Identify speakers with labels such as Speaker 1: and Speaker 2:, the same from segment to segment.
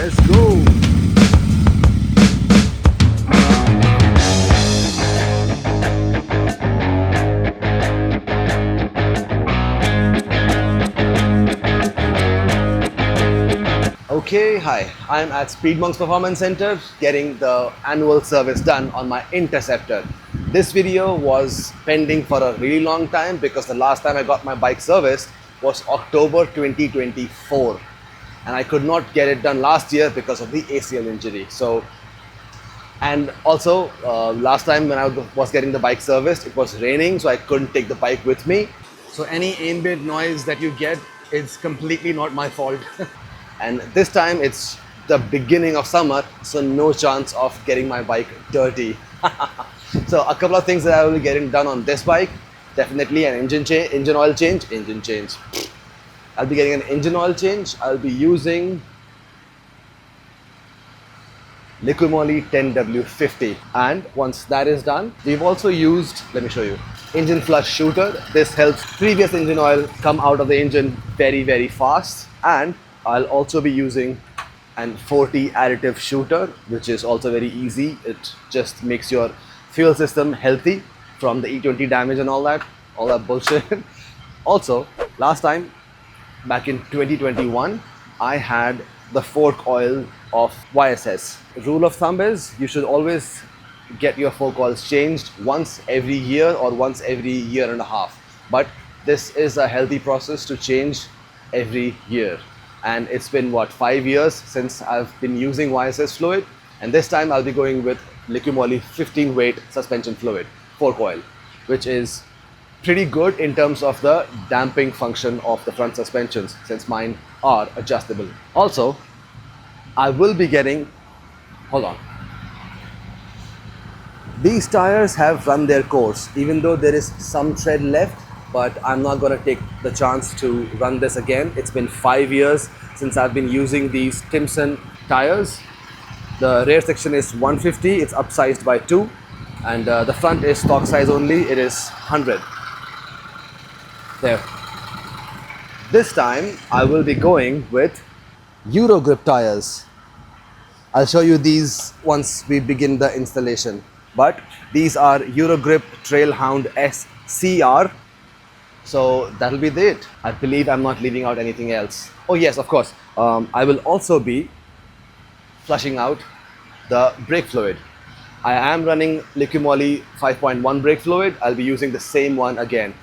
Speaker 1: Let's go. Okay, hi. I'm at Speedmonk's Performance Center getting the annual service done on my Interceptor. This video was pending for a really long time because the last time I got my bike serviced was October 2024 and I could not get it done last year because of the ACL injury. And also last time when I was getting the bike serviced, it was raining, so I couldn't take the bike with me. So any ambient noise that you get is completely not my fault. And this time it's the beginning of summer, so no chance of getting my bike dirty. So a couple of things that I will be getting done on this bike. Definitely an engine oil change. I'll be getting an engine oil change. I'll be using Liqui 10W50, and once that is done, we've also used, let me show you, engine flush shooter. This helps previous engine oil come out of the engine very fast. And I'll also be using an 40 additive shooter, which is also very easy. It just makes your fuel system healthy from the E20 damage and all that bullshit. Also, last time back in 2021, I had the fork oil of YSS. Rule of thumb is you should always get your fork oils changed once every year or once every year and a half. But this is a healthy process to change every year. And it's been what, 5 years since I've been using YSS fluid, and this time I'll be going with Liqui 15 weight suspension fluid, fork oil, which is pretty good in terms of the damping function of the front suspensions, since mine are adjustable. Also, I will be getting, hold on, these tires have run their course, even though there is some tread left, but I'm not going to take the chance to run this again. It's been 5 years since I've been using these Timson tires. The rear section is 150, it's upsized by 2, and the front is stock size only, it is 100. There. This time I will be going with Eurogrip tires. I'll show you these once we begin the installation. But these are Eurogrip Trailhound SCR. So that'll be it. I believe I'm not leaving out anything else. Oh yes, of course. I will also be flushing out the brake fluid. I am running Liqui 5.1 brake fluid. I'll be using the same one again.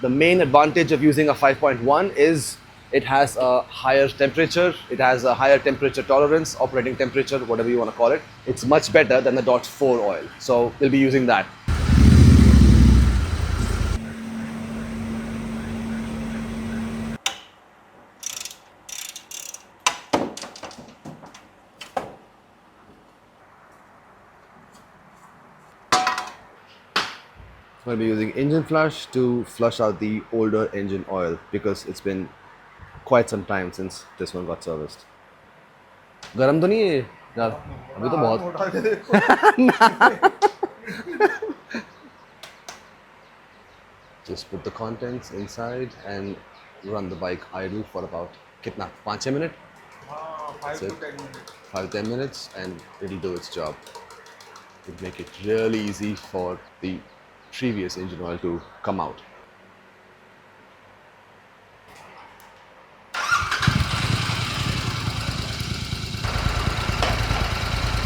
Speaker 1: The main advantage of using a 5.1 is it has a higher temperature. It has a higher temperature tolerance, operating temperature, whatever you want to call it. It's much better than the .4 oil. So we'll be using that. I'm going to be using engine flush to flush out the older engine oil because it's been quite some time since this one got serviced. गरम तो नहीं है यार, अभी तो बहुत Just put the contents inside and run the bike idle for about कितना 5-6 minutes?
Speaker 2: 5 to 10 minutes.
Speaker 1: 5-10 minutes and it'll do its job. It'll make it really easy for the previous engine oil to come out.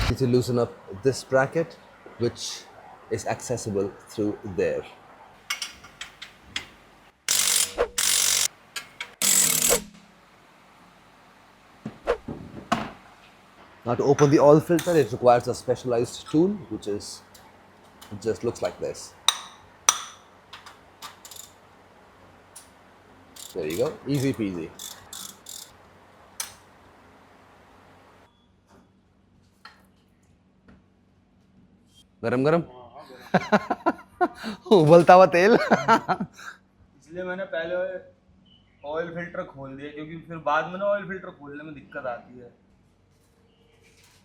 Speaker 1: Need to loosen up this bracket, which is accessible through there. Now to open the oil filter, it requires a specialized tool, which is, it just looks like this. There you go, easy peasy. गरम गरम उबलता हुआ तेल
Speaker 2: इसलिए मैंने पहले oil filter खोल दिया, क्योंकि फिर बाद में ना ऑयल फिल्टर खोलने में दिक्कत आती है.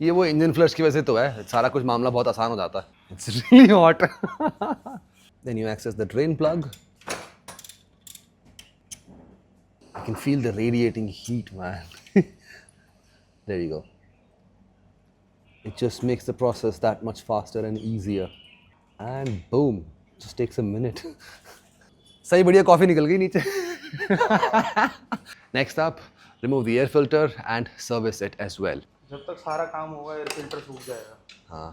Speaker 1: ये वो इंजन फ्लश की वजह से तो है, सारा कुछ मामला बहुत आसान हो जाता है. It's really hot. Then you access the drain plug. I can feel the radiating heat, man. There you go. It just makes the process that much faster and easier. And boom, just takes a minute. सही बढ़िया coffee निकल गई नीचे. Next up, remove the air filter and service it as well.
Speaker 2: जब तक सारा काम होगा एयर फिल्टर सूख जाएगा.
Speaker 1: हाँ.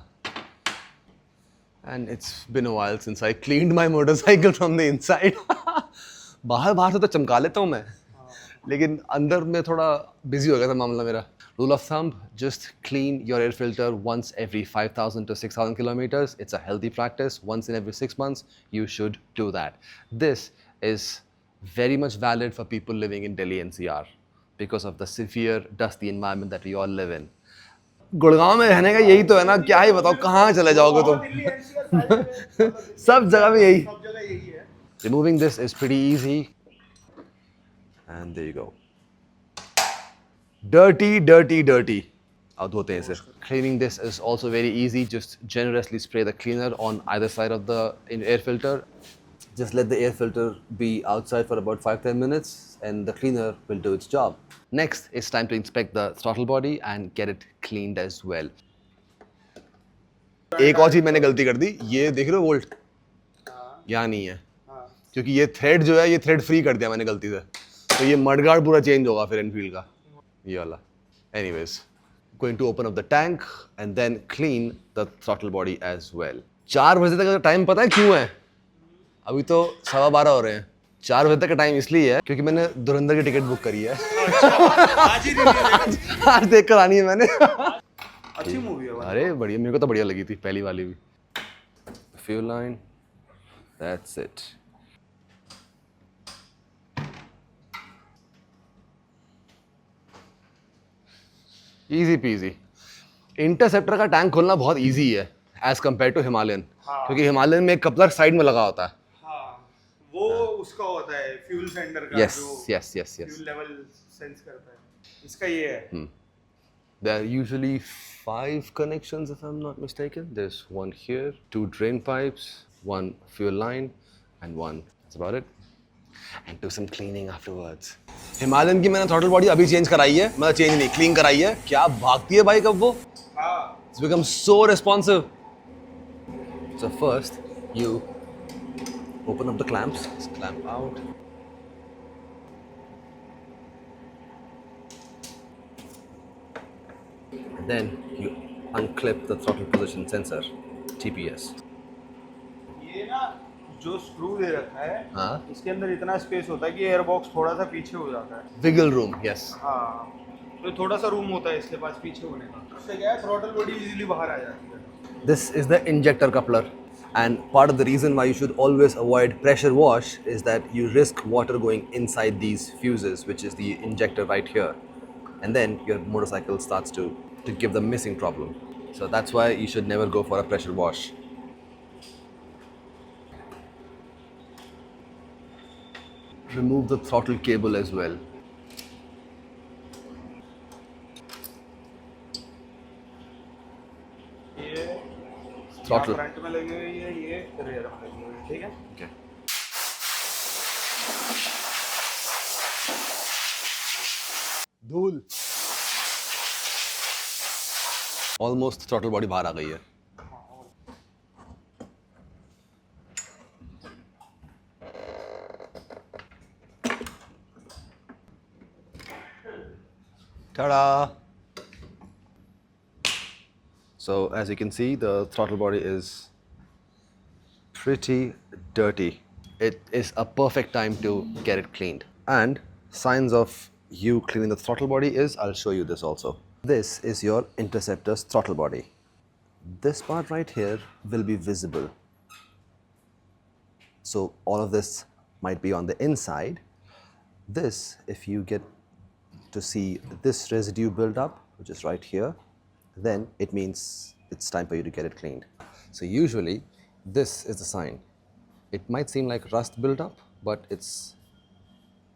Speaker 1: And it's been a while since I cleaned my motorcycle from the inside. बाहर से तो चमका लेता हूँ मैं, लेकिन अंदर में थोड़ा busy हो गया था मामला मेरा. Rule of thumb, just clean your air filter once every 5,000 to 6,000 kilometers. It's a healthy practice. Once in every 6 months, you should do that. This is very much valid for people living in Delhi NCR because of the severe dusty environment that we all live in. Gurgaon में रहने का यही तो है ना, क्या ही बताओ कहाँ चले जाओगे तुम. सब जगह में यही. Removing this is pretty easy. And there you go. Dirty. अब धोते हैं इसे. Cleaning this is also very easy. Just generously spray the cleaner on either side of the air filter. Just let the air filter be outside for about 5-10 minutes and the cleaner will do its job. Next, it's time to inspect the throttle body and get it cleaned as well. एक और चीज मैंने गलती कर दी. ये देख रहे हो वोल्ट? यहाँ नहीं है. क्योंकि ये थ्रेड जो है ये थ्रेड फ्री कर दिया मैंने गलती से. तो ये मडगार्ड पूरा चेंज होगा फिर एनफील्ड का. ये वाला. Anyways, going to open up the tank and then clean the throttle body as well. 4 बजे तक का टाइम पता है क्यों है? अभी तो 12:15 हो रहे हैं. 4 बजे तक का टाइम इसलिए है क्योंकि मैंने धुरंधर की टिकट बुक करी है. आज देख कर आनी है मैंने.
Speaker 2: अच्छी मूवी है.
Speaker 1: अरे बढ़िया, मेरे को तो बढ़िया लगी थी पहली वाली भी. Fuel line, that's it. Easy peasy. Interceptor का टैंक खोलना बहुत इजी है एज कम्पेयर टू हिमालयन. क्योंकि हिमालयन में एक कपलर साइड में लगा होता है.
Speaker 2: वो उसका होता है फ्यूल सेंडर का.
Speaker 1: Yes.
Speaker 2: फ्यूल लेवल सेंस करता है. इसका ये है.
Speaker 1: There are usually 5 connections if I'm not mistaken. There's one here, 2 drain pipes, 1 fuel line and 1. That's about it. And do some cleaning afterwards. Himalayan की मैंने throttle body अभी change कराई है. मतलब चेंज नहीं, क्लीन कराई है. क्या भागती है बाइक अब वो. It's become so responsive. So first you open up the clamps. Just clamp out. And then you unclip the throttle position sensor, TPS.
Speaker 2: ये ना जो स्क्रू दे रखा है,
Speaker 1: हाँ.
Speaker 2: इसके अंदर इतना स्पेस होता है कि एयर बॉक्स थोड़ा सा पीछे हो जाता है.
Speaker 1: Wiggle room, yes.
Speaker 2: हाँ, तो थोड़ा सा रूम होता है इसके पास पीछे होने का. उससे क्या है, थ्रॉटल बॉडी इजीली बाहर आ जाती है.
Speaker 1: This is the injector coupler, and part of the reason why you should always avoid pressure wash is that you risk water going inside these fuses, which is the injector right here, and then your motorcycle starts to give the missing problem. So that's why you should never go for a pressure wash. Remove the throttle cable as well.
Speaker 2: ये
Speaker 1: Throttle.
Speaker 2: Front में लगी हुई है, ये rear में लगी हुई है. ठीक है.
Speaker 1: Okay. धूल. Almost throttle body बाहर आ गई है. Ta-da! So as you can see, the throttle body is pretty dirty. It is a perfect time to get it cleaned. And signs of you cleaning the throttle body is, I'll show you this also. This is your Interceptor's throttle body. This part right here will be visible. So all of this might be on the inside. This, if you get to see this residue build up, which is right here, then it means it's time for you to get it cleaned. So usually this is the sign. It might seem like rust build up, but it's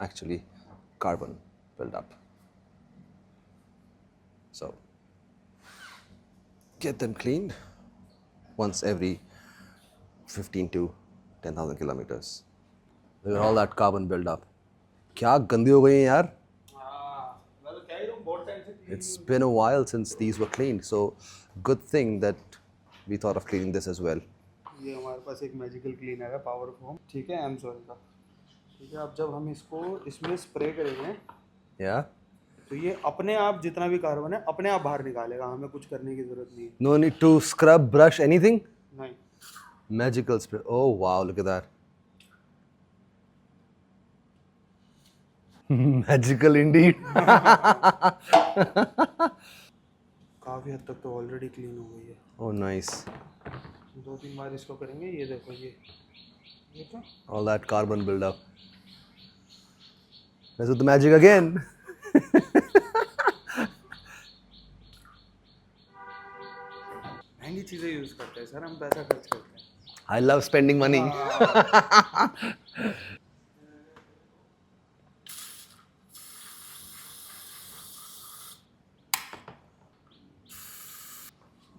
Speaker 1: actually carbon build up. So get them cleaned once every 15 to 10,000 kilometers. Look at all that carbon build up. क्या गंदी हो गई है यार.
Speaker 2: हाँ, मैं तो कह ही रहा हूँ बहुत टाइम से
Speaker 1: It's been a while since these were cleaned, so good thing that we thought of cleaning this as well.
Speaker 3: ये हमारे पास एक मैजिकल क्लीनर है पावर फोम, ठीक है, एम सॉइल का। ठीक है, अब जब हम इसको इसमें स्प्रे करेंगे
Speaker 1: Yeah.
Speaker 3: तो ये अपने आप जितना भी कार्बन है अपने आप बाहर निकालेगा, हमें कुछ करने की जरूरत नहीं है।
Speaker 1: No need to scrub, brush, anything.
Speaker 3: नहीं,
Speaker 1: Magical spray. Oh wow, look at that. Magical indeed.
Speaker 3: काफ़ी हद तक तो ऑलरेडी क्लीन हो गई है।
Speaker 1: Oh nice.
Speaker 3: 2-3 बार इसको करेंगे, ये देखो ये तो
Speaker 1: All that carbon buildup. Let's do the magic again.
Speaker 3: महंगी चीज़ें यूज़ करते हैं सर, हम पैसा खर्च करते हैं।
Speaker 1: I love spending money.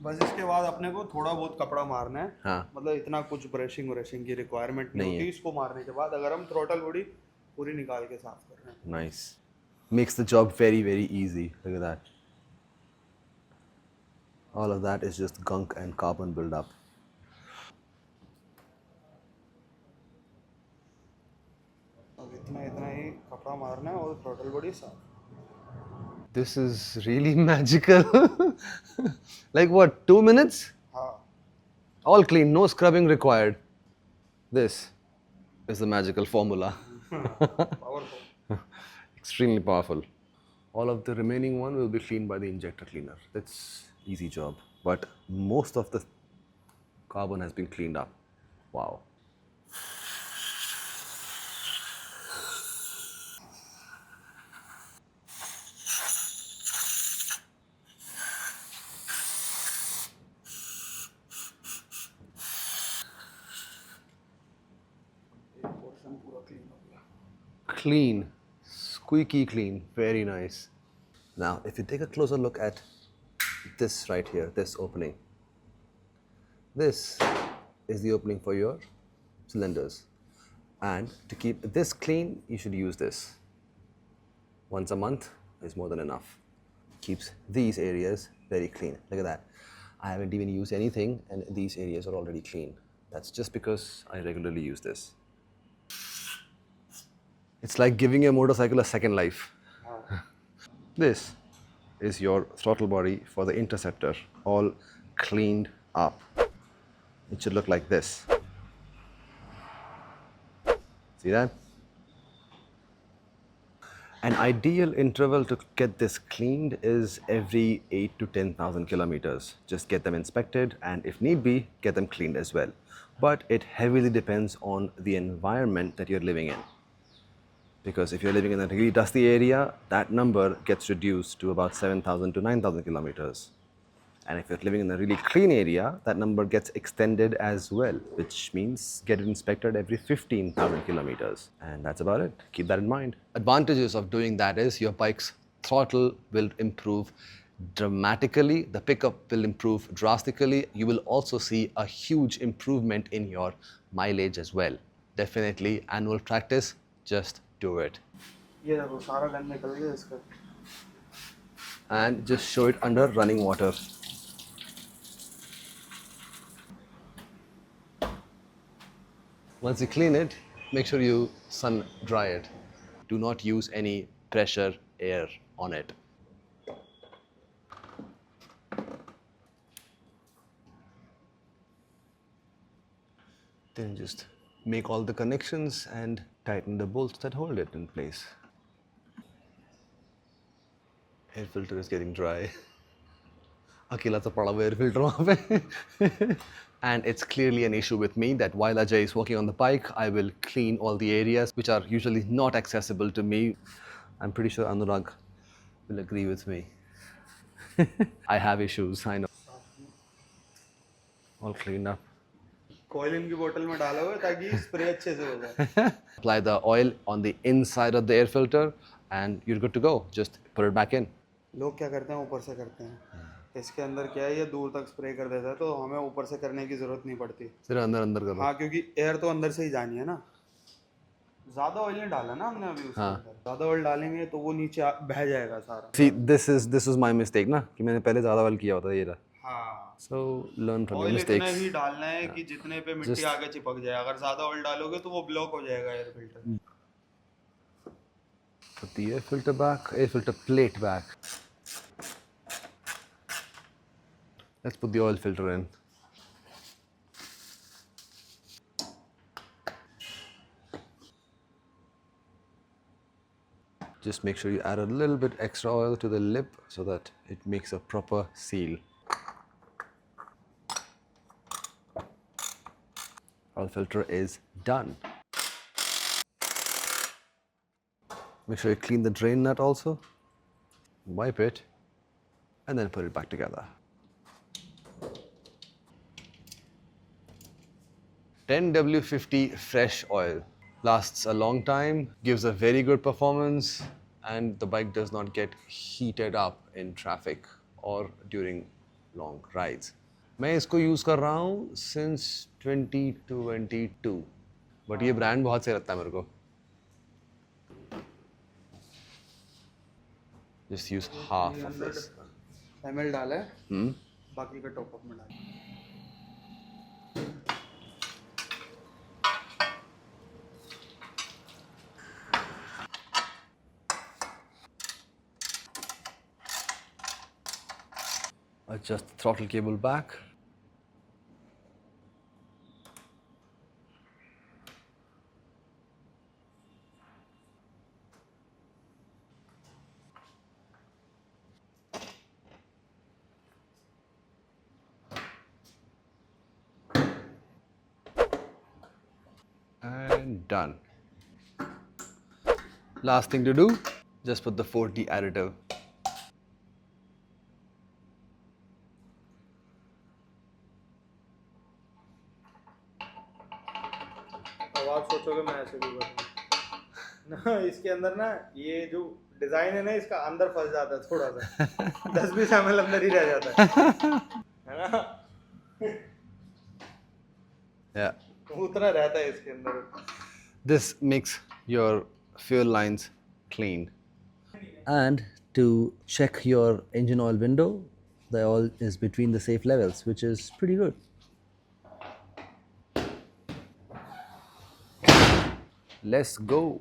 Speaker 3: बस इसके बाद अपने को थोड़ा बहुत कपड़ा मारना है।
Speaker 1: हाँ।
Speaker 3: मतलब इतना कुछ ब्रशिंग व्रशिंग की रिक्वायरमेंट नहीं
Speaker 1: नहीं
Speaker 3: होती
Speaker 1: है।
Speaker 3: इसको मारने के बाद, अगर हम थ्रोटल बॉडी पूरी निकाल के साफ कर रहे हैं।
Speaker 1: Nice. Makes the job very, very easy. Look at that. All of that is just gunk and carbon buildup.
Speaker 3: अब इतना इतना ही कपड़ा मारना है और थ्रोटल बॉडी साफ।
Speaker 1: This is really magical. Like what, 2 minutes?
Speaker 3: हाँ,
Speaker 1: All clean, no scrubbing required. This is the magical formula.
Speaker 3: Powerful.
Speaker 1: Extremely powerful. All of the remaining one will be cleaned by the injector cleaner. That's easy job. But most of the carbon has been cleaned up. Wow.
Speaker 3: एक portion पूरा clean हो गया।
Speaker 1: Clean, squeaky clean, very nice. Now, if you take a closer look at this right here, this opening, this is the opening for your cylinders. And to keep this clean, you should use this. Once a month is more than enough. Keeps these areas very clean. Look at that. I haven't even used anything and these areas are already clean. That's just because I regularly use this. It's like giving your motorcycle a second life. This is your throttle body for the Interceptor, all cleaned up. It should look like this. See that? An ideal interval to get this cleaned is every 8 to 10,000 kilometers. Just get them inspected and if need be, get them cleaned as well. But it heavily depends on the environment that you're living in. Because if you're living in a really dusty area, that number gets reduced to about 7,000 to 9,000 kilometers. And if you're living in a really clean area, that number gets extended as well, which means get it inspected every 15,000 kilometers. And that's about it. Keep that in mind. Advantages of doing that is your bike's throttle will improve dramatically, the pickup will improve drastically. You will also see a huge improvement in your mileage as well. Definitely annual practice, just do it.
Speaker 3: ये देखो सारा गंद निकल गया इसका।
Speaker 1: And just show it under running water. Once you clean it, make sure you sun dry it. Do not use any pressure air on it. Then just make all the connections and tighten the bolts that hold it in place. Air filter is getting dry. Akila to pada air filter wahan pe. And it's clearly an issue with me that while Ajay is working on the bike, I will clean all the areas which are usually not accessible to me. I'm pretty sure Anurag will agree with me. I have issues, I know. All cleaned up.
Speaker 3: कोयल इनकी बोतल में डाला हुआ है ताकि spray अच्छे से हो जाए।
Speaker 1: Apply the oil on the inside of the air filter and you're good to go. Just put it back in.
Speaker 3: लोग क्या करते हैं, ऊपर से करते हैं। इसके अंदर क्या है, ये दूर तक स्प्रे कर देता है तो हमें ऊपर से करने की जरूरत नहीं पड़ती।
Speaker 1: सिर्फ अंदर अंदर करो.
Speaker 3: हाँ, क्योंकि एयर तो अंदर से ही जानी है ना। ज्यादा ऑयल नहीं डाला ना हमने अभी उसके
Speaker 1: हाँ।
Speaker 3: अंदर, ज्यादा ऑयल डालेंगे तो वो नीचे बह जाएगा सारा।
Speaker 1: See, this is my mistake ना, कि मैंने पहले ज़्यादा ऑयल किया होता ये रहा।
Speaker 3: हाँ,
Speaker 1: So learn from your
Speaker 3: oil इतना
Speaker 1: mistakes.
Speaker 3: ही डालना है कि जितने पे मिट्टी आगे चिपक जाए। अगर ज्यादा ऑयल डालोगे तो वो ब्लॉक हो जाएगा air filter.
Speaker 1: Put the air filter back, air filter plate back. Let's put the oil filter in. Just make sure you add a little bit extra oil to the lip so that it makes a proper seal. Oil filter is done. Make sure you clean the drain nut also. Wipe it and then put it back together. 10W50 fresh oil. Lasts a long time, gives a very good performance, and the bike does not get heated up in traffic or during long rides. मैं इसको use कर रहा हूँ since 2022, but ये brand बहुत सही लगता है मेरे को. Just use half of this.
Speaker 3: ml डाला है, बाकी का टॉप अप में डाला।
Speaker 1: Adjust the throttle cable back. And done. Last thing to do, just put the 4D additive.
Speaker 3: अब आप सोचोगे मैं ऐसे भी करूँगा ना, इसके अंदर ना ये जो डिजाइन है ना इसका अंदर फंस जाता है थोड़ा सा, 10-20 ml अंदर ही रह जाता है ना।
Speaker 1: Yeah.
Speaker 3: उतना रहता है इसके अंदर।
Speaker 1: This makes your fuel lines clean. And to check your engine oil window, the oil is between the safe levels, which is pretty good. Let's go.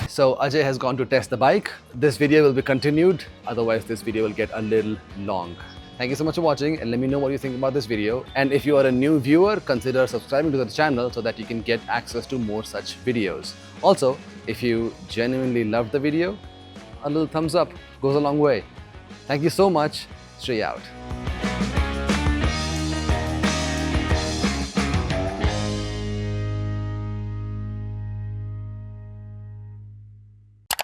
Speaker 1: So Ajay has gone to test the bike. This video will be continued, otherwise this video will get a little long. Thank you so much for watching, and let me know what you think about this video. And if you are a new viewer, consider subscribing to the channel so that you can get access to more such videos. Also, if you genuinely loved the video, a little thumbs up goes a long way. Thank you so much. Sri out.